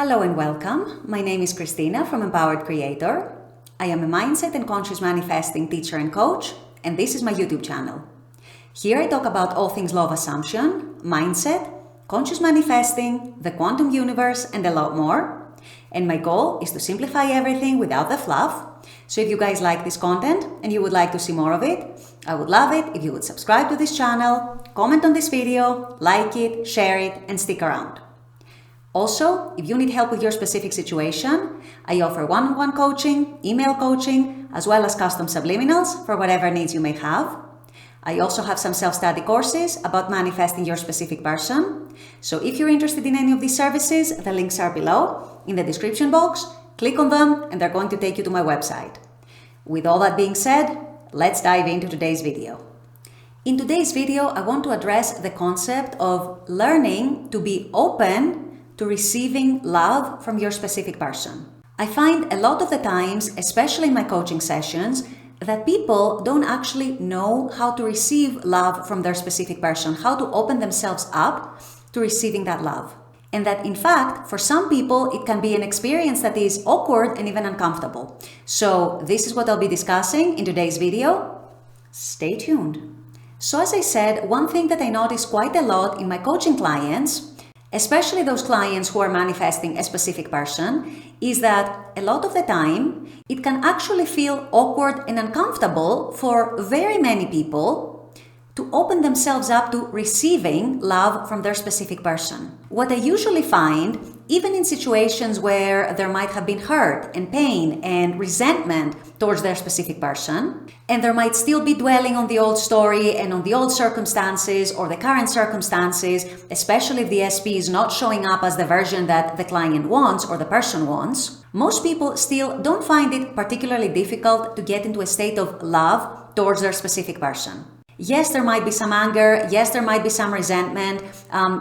Hello and welcome. My name is Christina from Empowered Creator. I am a mindset and conscious manifesting teacher and coach, and this is my YouTube channel. Here I talk about all things law of assumption, mindset, conscious manifesting, the quantum universe, and a lot more. And my goal is to simplify everything without the fluff. So if you guys like this content and you would like to see more of it, I would love it if you would subscribe to this channel, comment on this video, like it, share it, and stick around. Also, if you need help with your specific situation, I offer one-on-one coaching, email coaching, as well as custom subliminals for whatever needs you may have. I also have some self-study courses about manifesting your specific person. So if you're interested in any of these services, the links are below in the description box. Click on them and they're going to take you to my website. With all that being said, let's dive into today's video. In today's video, I want to address the concept of learning to be open to receiving love from your specific person. I find a lot of the times, especially in my coaching sessions, that people don't actually know how to receive love from their specific person, how to open themselves up to receiving that love. And that in fact, for some people, it can be an experience that is awkward and even uncomfortable. So this is what I'll be discussing in today's video. Stay tuned. So as I said, one thing that I notice quite a lot in my coaching clients, especially those clients who are manifesting a specific person, is that a lot of the time, it can actually feel awkward and uncomfortable for very many people to open themselves up to receiving love from their specific person. What I usually find, even in situations where there might have been hurt and pain and resentment towards their specific person, and there might still be dwelling on the old story and on the old circumstances or the current circumstances, especially if the SP is not showing up as the version that the client wants or the person wants, most people still don't find it particularly difficult to get into a state of love towards their specific person. Yes, there might be some anger. Yes, there might be some resentment.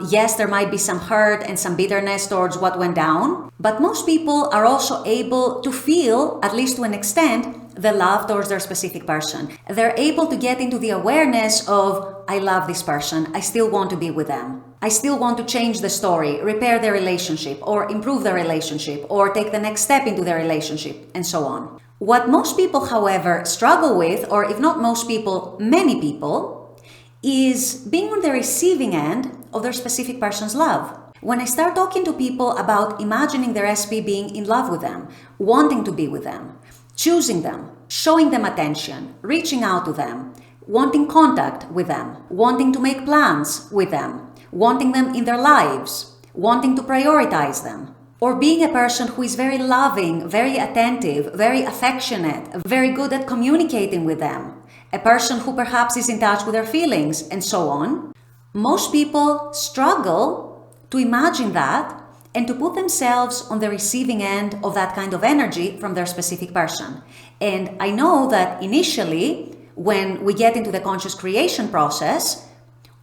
Yes, there might be some hurt and some bitterness towards what went down. But most people are also able to feel, at least to an extent, the love towards their specific person. They're able to get into the awareness of, I love this person. I still want to be with them. I still want to change the story, repair the relationship, or improve the relationship, or take the next step into the relationship, and so on. What most people, however, struggle with, or if not most people, many people, is being on the receiving end of their specific person's love. When I start talking to people about imagining their SP being in love with them, wanting to be with them, choosing them, showing them attention, reaching out to them, wanting contact with them, wanting to make plans with them, wanting them in their lives, wanting to prioritize them, or being a person who is very loving, very attentive, very affectionate, very good at communicating with them, a person who perhaps is in touch with their feelings, and so on. Most people struggle to imagine that and to put themselves on the receiving end of that kind of energy from their specific person. And I know that initially, when we get into the conscious creation process,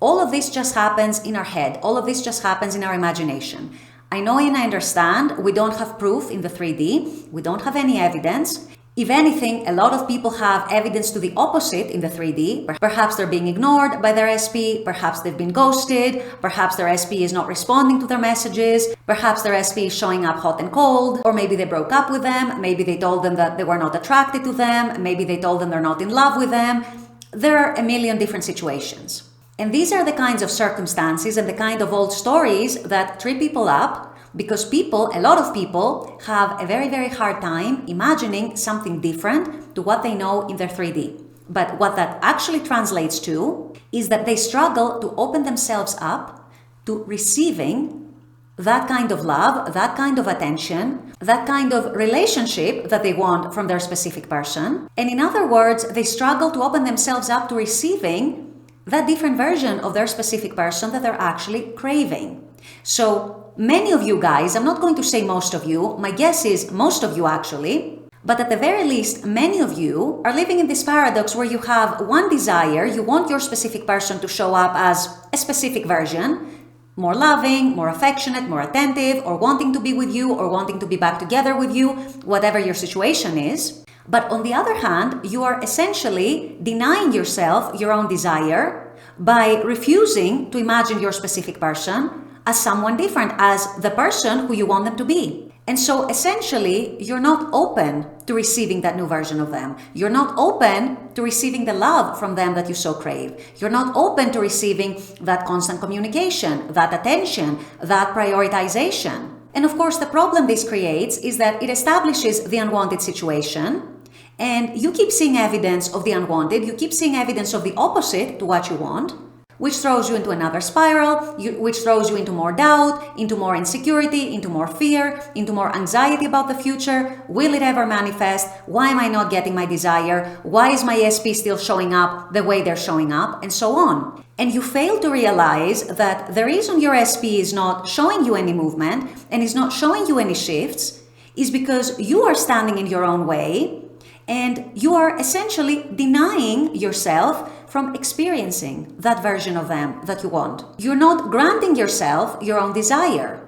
all of this just happens in our head. All of this just happens in our imagination. I know and I understand we don't have proof in the 3D. We don't have any evidence. If anything, a lot of people have evidence to the opposite in the 3D. Perhaps they're being ignored by their SP. Perhaps they've been ghosted. Perhaps their SP is not responding to their messages. Perhaps their SP is showing up hot and cold. Or maybe they broke up with them. Maybe they told them that they were not attracted to them. Maybe they told them they're not in love with them. There are a million different situations. And these are the kinds of circumstances and the kind of old stories that trip people up because people, a lot of people, have a very, very hard time imagining something different to what they know in their 3D. But what that actually translates to is that they struggle to open themselves up to receiving that kind of love, that kind of attention, that kind of relationship that they want from their specific person. And in other words, they struggle to open themselves up to receiving that different version of their specific person that they're actually craving. So many of you guys, I'm not going to say most of you, my guess is most of you actually, but at the very least, many of you are living in this paradox where you have one desire, you want your specific person to show up as a specific version, more loving, more affectionate, more attentive, or wanting to be with you, or wanting to be back together with you, whatever your situation is. But on the other hand, you are essentially denying yourself your own desire by refusing to imagine your specific person, as someone different, as the person who you want them to be. And so essentially, you're not open to receiving that new version of them. You're not open to receiving the love from them that you so crave. You're not open to receiving that constant communication, that attention, that prioritization. And of course, the problem this creates is that it establishes the unwanted situation, and you keep seeing evidence of the unwanted, you keep seeing evidence of the opposite to what you want, which throws you into another spiral, which throws you into more doubt, into more insecurity, into more fear, into more anxiety about the future. Will it ever manifest? Why am I not getting my desire? Why is my SP still showing up the way they're showing up? And so on. And you fail to realize that the reason your SP is not showing you any movement and is not showing you any shifts is because you are standing in your own way and you are essentially denying yourself from experiencing that version of them that you want. You're not granting yourself your own desire.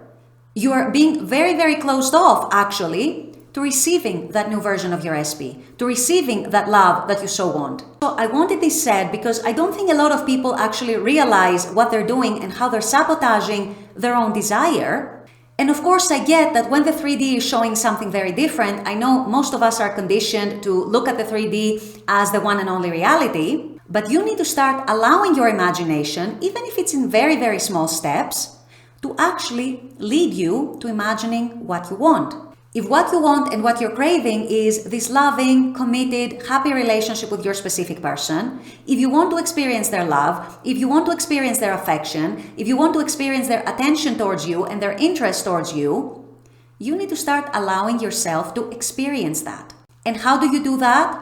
You are being very, very closed off, actually, to receiving that new version of your SP, to receiving that love that you so want. So I wanted this said because I don't think a lot of people actually realize what they're doing and how they're sabotaging their own desire. And of course, I get that when the 3D is showing something very different, I know most of us are conditioned to look at the 3D as the one and only reality. But you need to start allowing your imagination, even if it's in very, very small steps, to actually lead you to imagining what you want. If what you want and what you're craving is this loving, committed, happy relationship with your specific person, if you want to experience their love, if you want to experience their affection, if you want to experience their attention towards you and their interest towards you, you need to start allowing yourself to experience that. And how do you do that?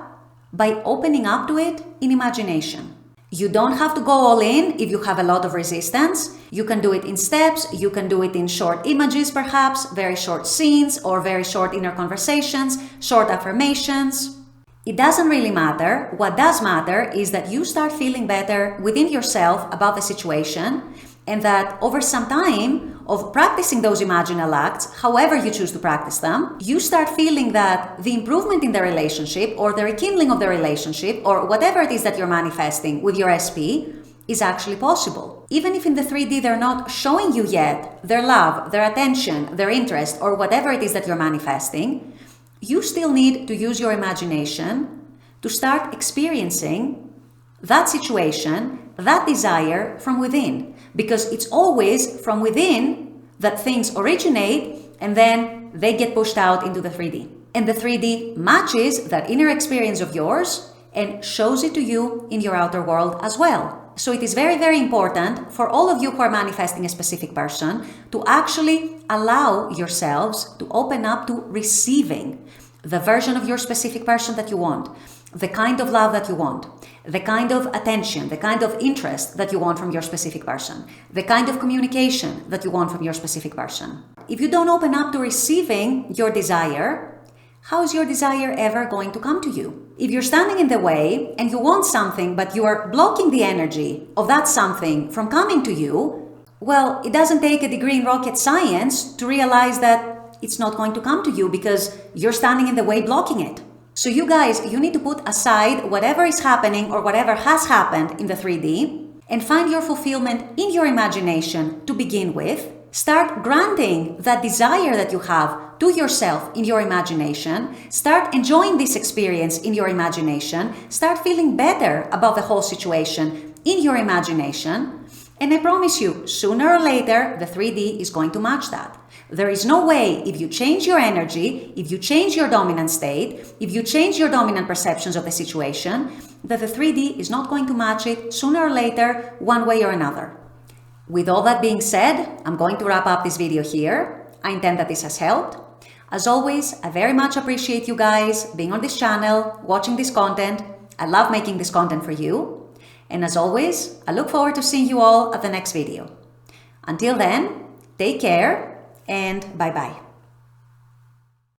By opening up to it in imagination. You don't have to go all in if you have a lot of resistance. You can do it in steps, you can do it in short images perhaps, very short scenes or very short inner conversations, short affirmations. It doesn't really matter. What does matter is that you start feeling better within yourself about the situation, and that over some time of practicing those imaginal acts, however you choose to practice them, you start feeling that the improvement in the relationship or the rekindling of the relationship or whatever it is that you're manifesting with your SP is actually possible. Even if in the 3D they're not showing you yet their love, their attention, their interest, or whatever it is that you're manifesting, you still need to use your imagination to start experiencing that situation, that desire from within. Because it's always from within that things originate and then they get pushed out into the 3D. And the 3D matches that inner experience of yours and shows it to you in your outer world as well. So it is very, very important for all of you who are manifesting a specific person to actually allow yourselves to open up to receiving the version of your specific person that you want, the kind of love that you want, the kind of attention, the kind of interest that you want from your specific person, the kind of communication that you want from your specific person. If you don't open up to receiving your desire, how is your desire ever going to come to you? If you're standing in the way and you want something, but you are blocking the energy of that something from coming to you, well, it doesn't take a degree in rocket science to realize that it's not going to come to you because you're standing in the way blocking it. So you guys, you need to put aside whatever is happening or whatever has happened in the 3D and find your fulfillment in your imagination to begin with. Start granting that desire that you have to yourself in your imagination. Start enjoying this experience in your imagination. Start feeling better about the whole situation in your imagination. And I promise you, sooner or later, the 3D is going to match that. There is no way, if you change your energy, if you change your dominant state, if you change your dominant perceptions of the situation, that the 3D is not going to match it sooner or later, one way or another. With all that being said, I'm going to wrap up this video here. I intend that this has helped. As always, I very much appreciate you guys being on this channel, watching this content. I love making this content for you. And as always, I look forward to seeing you all at the next video. Until then, take care and bye-bye.